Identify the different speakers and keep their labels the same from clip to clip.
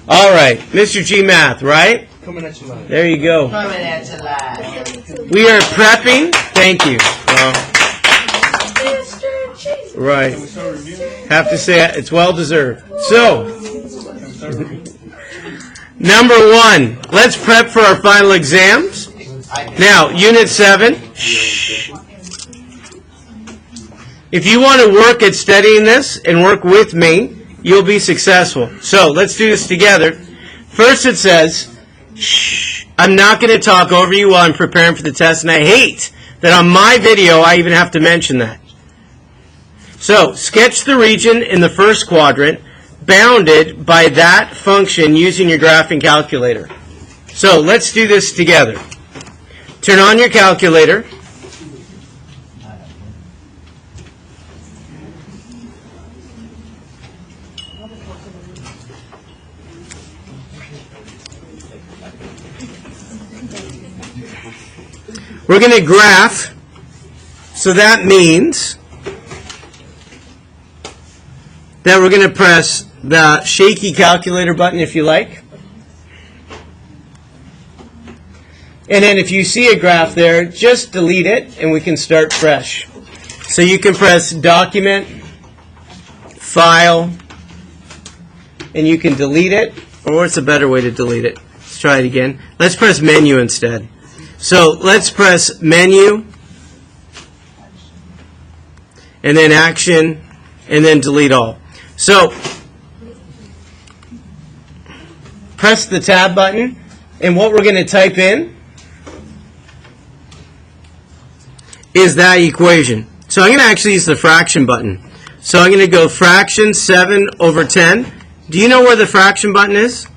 Speaker 1: All right, Mr. G Math, right?
Speaker 2: Coming at you live.
Speaker 1: There you go.
Speaker 3: Coming at you live.
Speaker 1: We are prepping. Thank you. Right. Have to say it's well deserved. So, number one, let's prep for our final exams. Now, Unit 7. Shh. If you want to work at studying this and work with me, you'll be successful. So, let's do this together. First it says, shh, I'm not going to talk over you while I'm preparing for the test, and I hate that on my video I even have to mention that. So, sketch the region in the first quadrant bounded by that function using your graphing calculator. So, let's do this together. Turn on your calculator. We're going to graph, so that means that we're going to press the shaky calculator button if you like. And then if you see a graph there, just delete it and we can start fresh. So you can press Document, File, and you can delete it. Or what's a better way to delete it? Let's try it again. Let's press Menu instead. So let's press Menu, and then Action, and then Delete All. So press the Tab button, and what we're going to type in is that equation. So I'm going to actually use the fraction button. So I'm going to go fraction 7 over 10. Do you know where the fraction button is?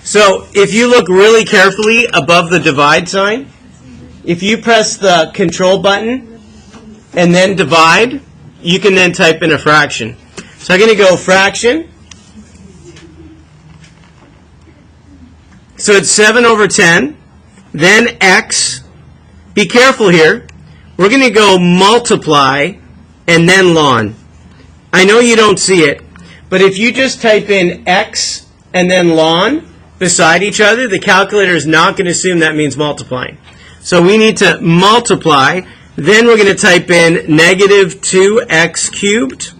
Speaker 1: So if you look really carefully above the divide sign, if you press the control button and then divide, you can then type in a fraction. So I'm going to go fraction. So it's 7 over 10, then x. Be careful here. We're going to go multiply and then ln. I know you don't see it, but if you just type in x and then ln beside each other, the calculator is not going to assume that means multiplying. So we need to multiply. Then we're going to type in negative 2x cubed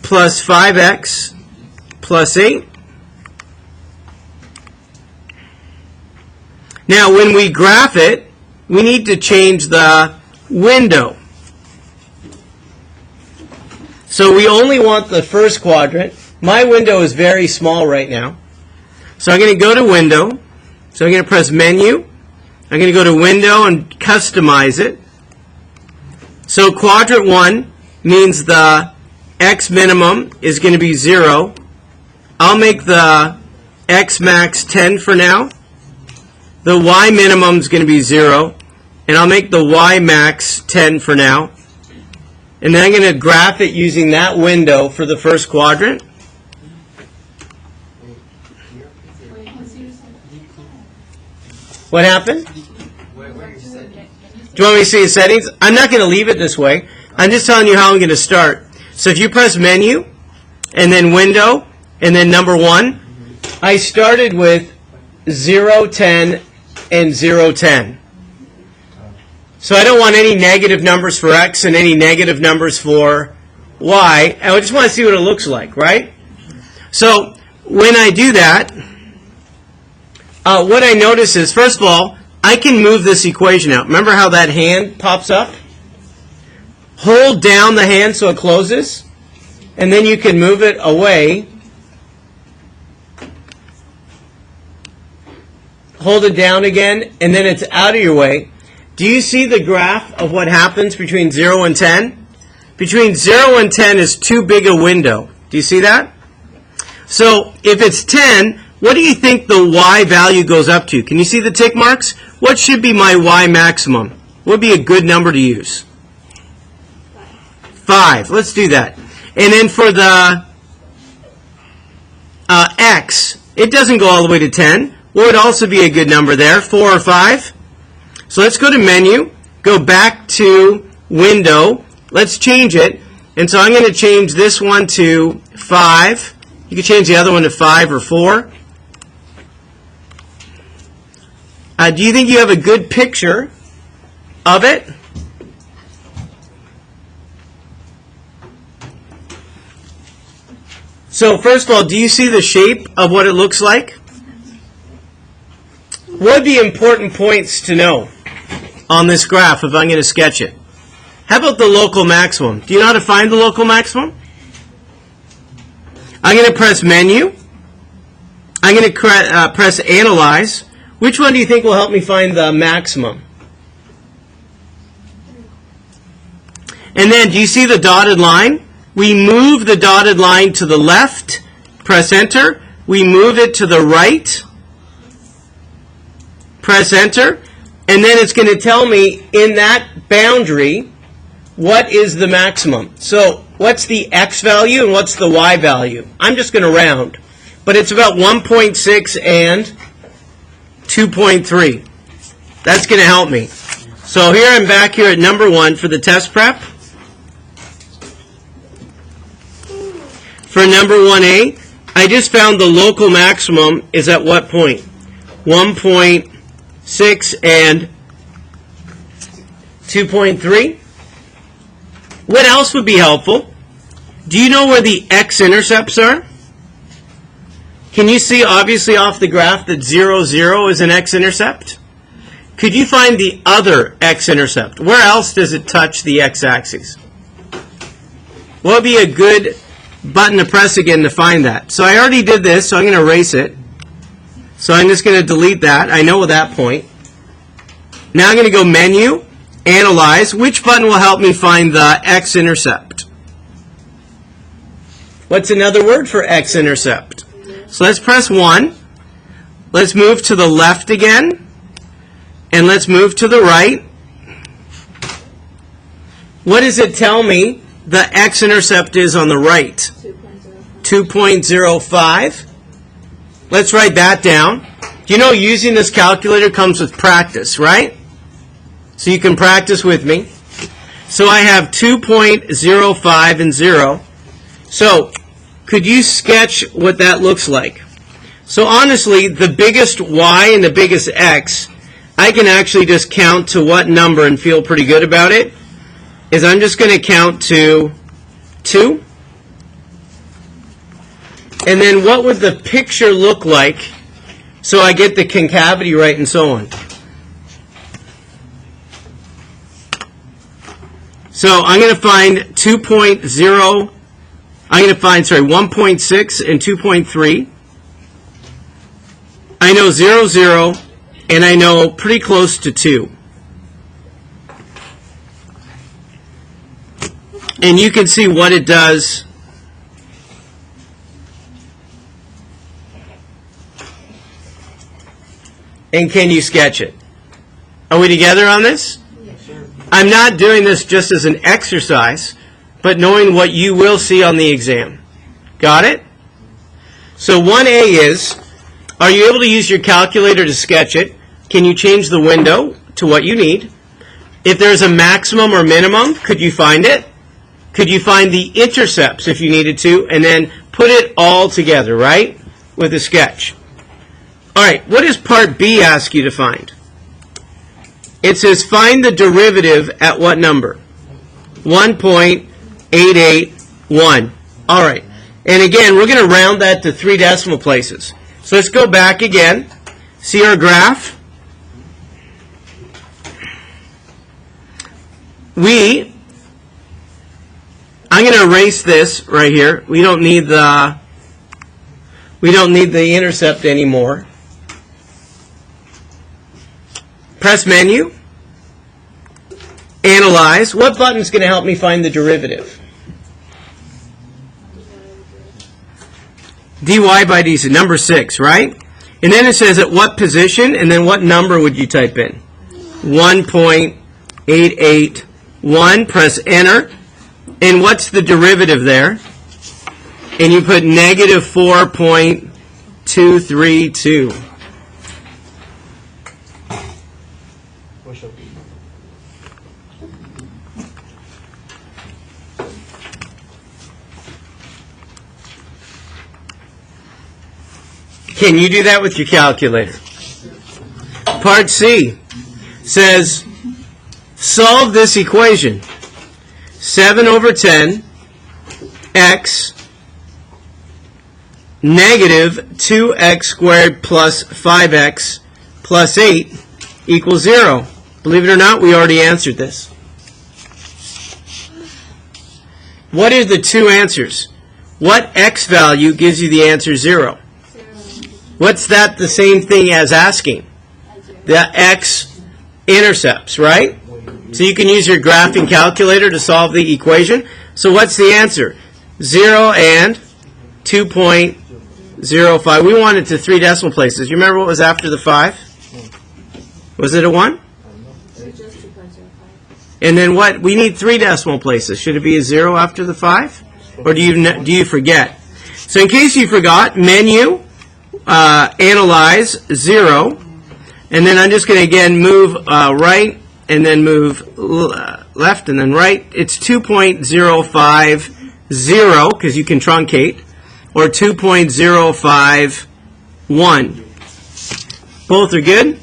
Speaker 1: plus 5x plus 8. Now, when we graph it, we need to change the window. So we only want the first quadrant. My window is very small right now. So I'm going to go to Window. So I'm going to press Menu. I'm going to go to Window and customize it. So quadrant 1 means the x minimum is going to be 0. I'll make the x max 10 for now. The y minimum is going to be 0. And I'll make the y max 10 for now. And then I'm going to graph it using that window for the first quadrant. What happened? Do you want me to see the settings? I'm not going to leave it this way. I'm just telling you how I'm going to start. So if you press Menu, and then Window, and then number 1, I started with 0, 10, and 0, 10. So I don't want any negative numbers for x and any negative numbers for y. I just want to see what it looks like, right? So when I do that, what I notice is, first of all, I can move this equation out. Remember how that hand pops up? Hold down the hand so it closes, and then you can move it away. Hold it down again, and then it's out of your way. Do you see the graph of what happens between 0 and 10? Between 0 and 10 is too big a window. Do you see that? So if it's 10, what do you think the y value goes up to? Can you see the tick marks? What should be my y maximum? What would be a good number to use? 5. Let's do that. And then for the x, it doesn't go all the way to 10. What would also be a good number there? 4 or 5? So let's go to Menu, go back to Window. Let's change it. And so I'm going to change this one to 5. You can change the other one to 5 or 4. Do you think you have a good picture of it? So first of all, do you see the shape of what it looks like? What would be important points to know on this graph if I'm going to sketch it? How about the local maximum? Do you know how to find the local maximum? I'm going to press Menu. I'm going to press Analyze. Which one do you think will help me find the maximum? And then, do you see the dotted line? We move the dotted line to the left, press Enter. We move it to the right, press Enter. And then it's going to tell me in that boundary what is the maximum. So what's the X value and what's the Y value? I'm just going to round. But it's about 1.6 and 2.3. That's going to help me. So here I'm back here at number 1 for the test prep. For number 1A, I just found the local maximum is at what point? 1.6 and 2.3. What else would be helpful? Do you know where the x-intercepts are? Can you see obviously off the graph that 0, 0 is an x-intercept? Could you find the other x-intercept? Where else does it touch the x-axis? What would be a good button to press again to find that? So I already did this, so I'm going to erase it. So I'm just going to delete that. I know at that point. Now I'm going to go Menu, Analyze. Which button will help me find the x-intercept? What's another word for x-intercept? So let's press 1. Let's move to the left again. And let's move to the right. What does it tell me the x-intercept is on the right? 2.05. Let's write that down. You know, using this calculator comes with practice, right? So you can practice with me. So I have 2.05 and 0. So could you sketch what that looks like? So honestly, the biggest y and the biggest x, I can actually just count to what number and feel pretty good about it. Is I'm just going to count to 2. And then what would the picture look like so I get the concavity right and so on? So I'm going to find 2.0, I'm going to find, 1.6 and 2.3. I know 0, 0, and I know pretty close to 2. And you can see what it does. And can you sketch it? Are we together on this?
Speaker 3: Yes, sir.
Speaker 1: I'm not doing this just as an exercise, but knowing what you will see on the exam. Got it? So 1A is, are you able to use your calculator to sketch it? Can you change the window to what you need? If there's a maximum or minimum, could you find it? Could you find the intercepts if you needed to, and then put it all together, right, with a sketch? All right, what does Part B ask you to find? It says find the derivative at what number? 1.881. All right, and again, we're going to round that to 3 decimal places. So let's go back again. See our graph? I'm going to erase this right here. We don't need the intercept anymore. Press Menu. Analyze. What button is going to help me find the derivative? dy by dz, number 6, right? And then it says at what position, and then what number would you type in? 1.881. Press Enter. And what's the derivative there? And you put negative 4.232. Can you do that with your calculator? Part C says, solve this equation. 7 over 10 x negative 2x squared plus 5x plus 8 equals 0. Believe it or not, we already answered this. What are the two answers? What x value gives you the answer 0? What's that the same thing as asking? The x-intercepts, right? So you can use your graphing calculator to solve the equation. So what's the answer? 0 and 2.05. We want it to 3 decimal places. You remember what was after the 5? Was it a 1? And then what? We need 3 decimal places. Should it be a 0 after the 5? Or do you forget? So in case you forgot, menu, analyze, 0. And then I'm just going to again move right and then move left and then right. It's 2.050 because you can truncate, or 2.051. Both are good.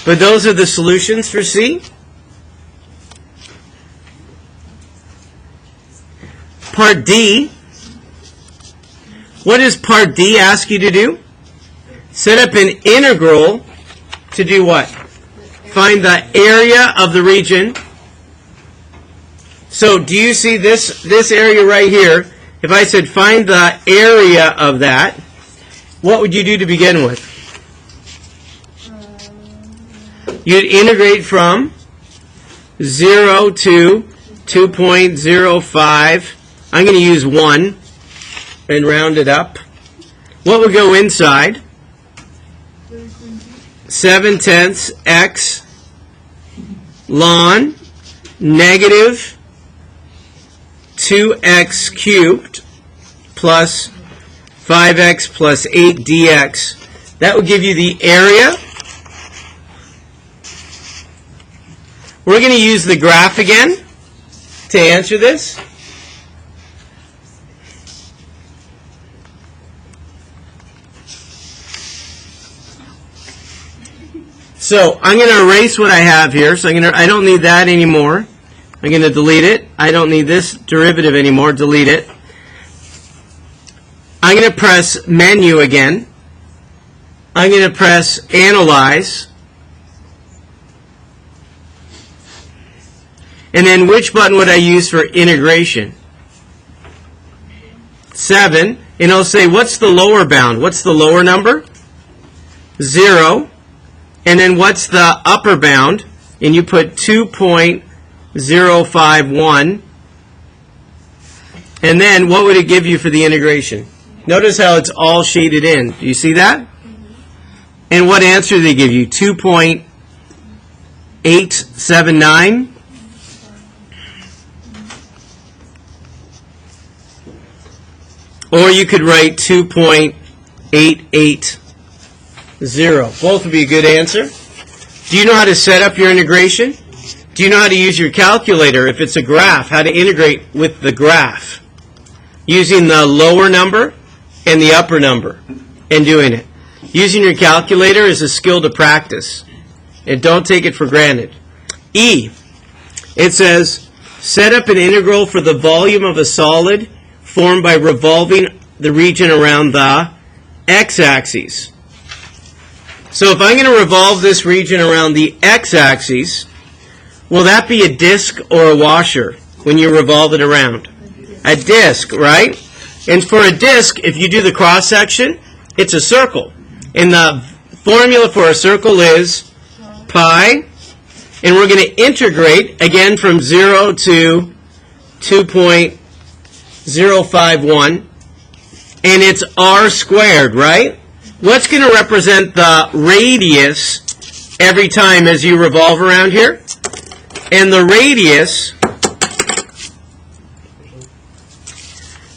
Speaker 1: But those are the solutions for C. Part D. What does Part D ask you to do? Set up an integral to do what? Find the area of the region. So do you see this area right here? If I said find the area of that, what would you do to begin with? You'd integrate from 0 to 2.05. I'm going to use 1 and round it up. What would go inside? 7/10 x ln negative 2x cubed plus 5x plus 8 dx. That would give you the area. We're going to use the graph again to answer this. So I'm going to erase what I have here. So I don't need that anymore. I'm going to delete it. I don't need this derivative anymore. Delete it. I'm going to press menu again. I'm going to press analyze. And then which button would I use for integration? 7. And I'll say, what's the lower bound? What's the lower number? 0. And then what's the upper bound? And you put 2.051. And then what would it give you for the integration? Notice how it's all shaded in. Do you see that? And what answer do they give you? 2.879? Or you could write 2.880. Both would be a good answer. Do you know how to set up your integration? Do you know how to use your calculator if it's a graph, how to integrate with the graph? Using the lower number and the upper number and doing it. Using your calculator is a skill to practice. And don't take it for granted. E. It says, set up an integral for the volume of a solid formed by revolving the region around the x-axis. So if I'm going to revolve this region around the x-axis, will that be a disc or a washer when you revolve it around? A disc, right? And for a disc, if you do the cross-section, it's a circle. And the formula for a circle is pi. And we're going to integrate, again, from 0 to 2.051. And it's r squared, right? What's going to represent the radius every time as you revolve around here? And the radius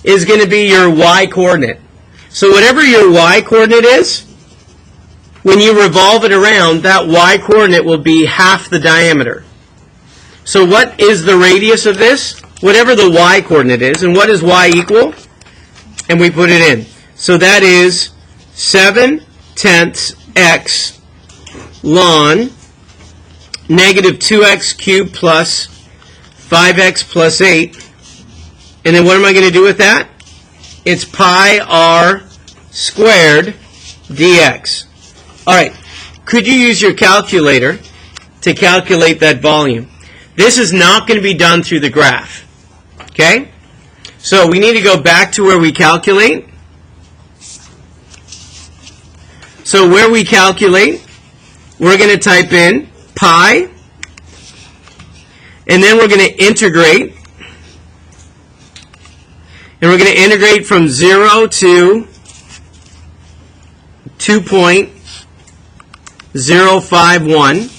Speaker 1: is going to be your y-coordinate. So whatever your y-coordinate is, when you revolve it around, that y-coordinate will be half the diameter. So what is the radius of this? Whatever the y-coordinate is. And what does y equal? And we put it in. So that is 7/10 x ln negative 2x cubed plus 5x plus 8. And then what am I going to do with that? It's pi r squared dx. All right. Could you use your calculator to calculate that volume? This is not going to be done through the graph. Okay? So we need to go back to where we calculate. So where we calculate, we're going to type in pi, and then we're going to integrate. And we're going to integrate from 0 to 2.051.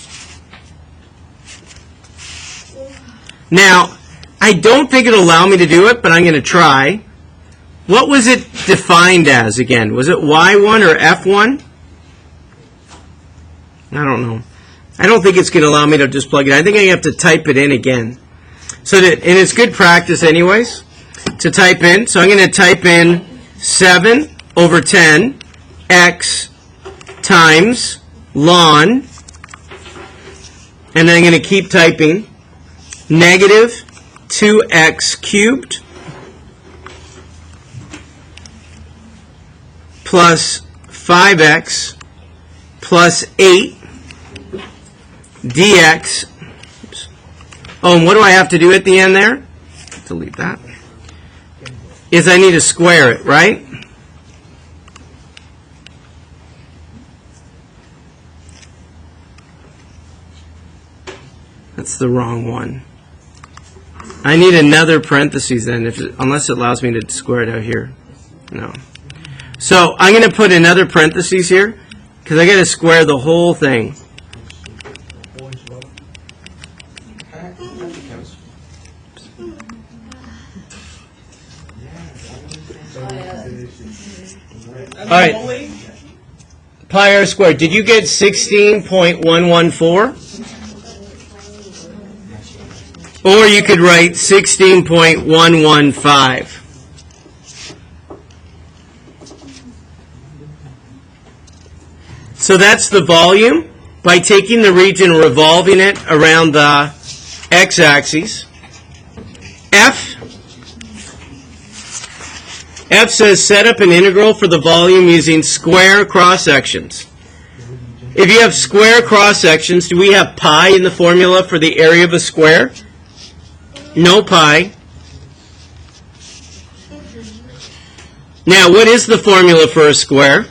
Speaker 1: Now, I don't think it'll allow me to do it, but I'm going to try. What was it defined as again? Was it Y1 or F1? I don't know. I don't think it's going to allow me to just plug it in. I think I have to type it in again. And it's good practice anyways to type in. So I'm going to type in 7/10 x times ln, and then I'm going to keep typing negative 2x cubed plus 5x plus 8 dx. Oh, and what do I have to do at the end there? Delete that. Is I need to square it, right? That's the wrong one. I need another parentheses then, unless it allows me to square it out here. No. So I'm going to put another parentheses here because I got to square the whole thing. All right. Pi r squared. Did you get 16.114? Or you could write 16.115. So that's the volume by taking the region, revolving it around the x-axis. F says set up an integral for the volume using square cross-sections. If you have square cross-sections, do we have pi in the formula for the area of a square? No pi. Now, what is the formula for a square?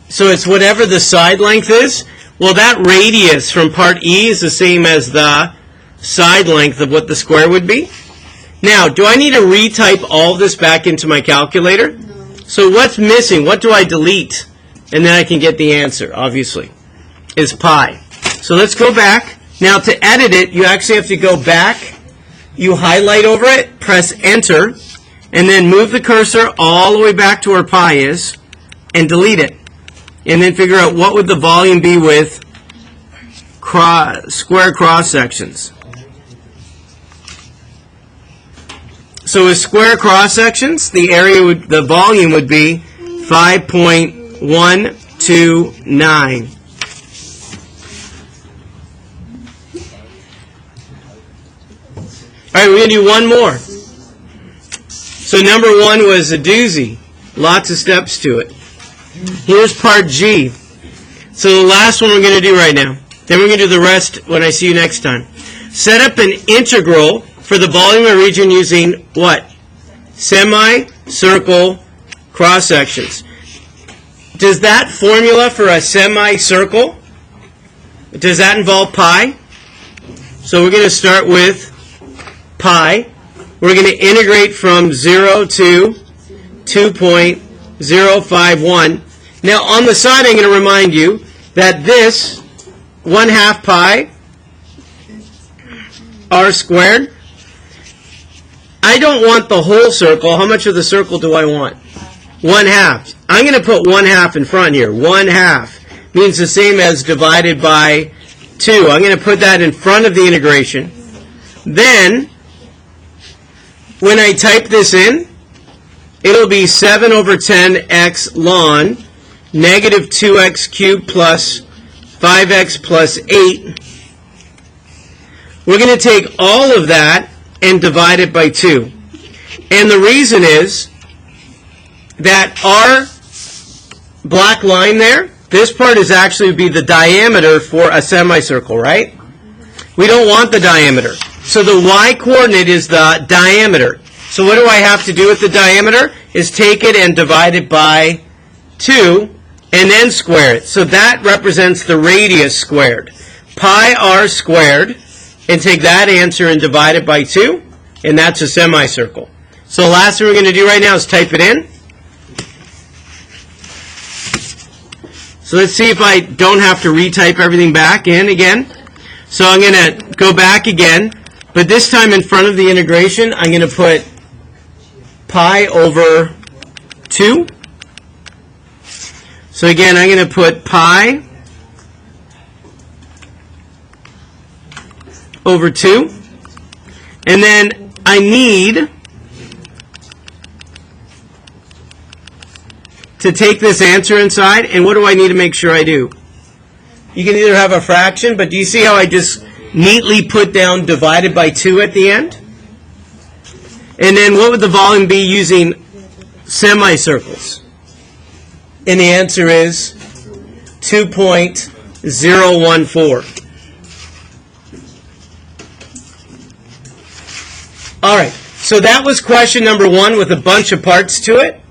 Speaker 1: So it's whatever the side length is. Well, that radius from part E is the same as the side length of what the square would be. Now, do I need to retype all of this back into my calculator? No. So what's missing? What do I delete? And then I can get the answer, obviously, is pi. So let's go back. Now, to edit it, you actually have to go back. You highlight over it, press Enter, and then move the cursor all the way back to where pi is, and delete it. And then figure out what would the volume be with square cross sections. So with square cross sections, the volume would be 5.129. All right, we're going to do one more. So number one was a doozy. Lots of steps to it. Here's part G. So the last one we're going to do right now. Then we're going to do the rest when I see you next time. Set up an integral for the volume of region using what? Semicircle cross sections. Does that formula for a semicircle, does that involve pi? So we're going to start with pi. We're going to integrate from 0 to 2.051. Now on the side I'm going to remind you that this 1/2 pi r squared, I don't want the whole circle. How much of the circle do I want? 1/2. I'm going to put 1/2 in front here. 1/2. means the same as divided by 2. I'm going to put that in front of the integration. Then, when I type this in, it'll be 7 over 10x ln negative 2x cubed plus 5x plus 8. We're going to take all of that and divide it by 2. And the reason is that our black line there, this part is actually be the diameter for a semicircle, right? We don't want the diameter. So the y-coordinate is the diameter. So what do I have to do with the diameter? Is take it and divide it by 2 and then square it. So that represents the radius squared. Pi r squared, and take that answer and divide it by 2, and that's a semicircle. So the last thing we're going to do right now is type it in. So let's see if I don't have to retype everything back in again. So I'm going to go back again, but this time in front of the integration, I'm going to put pi over 2. So again, I'm going to put pi over 2. And then I need to take this answer inside, and what do I need to make sure I do? You can either have a fraction, but do you see how I just neatly put down divided by 2 at the end? And then what would the volume be using semicircles? And the answer is 2.014. All right, so that was question number 1 with a bunch of parts to it.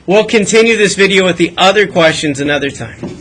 Speaker 1: We'll continue this video with the other questions another time.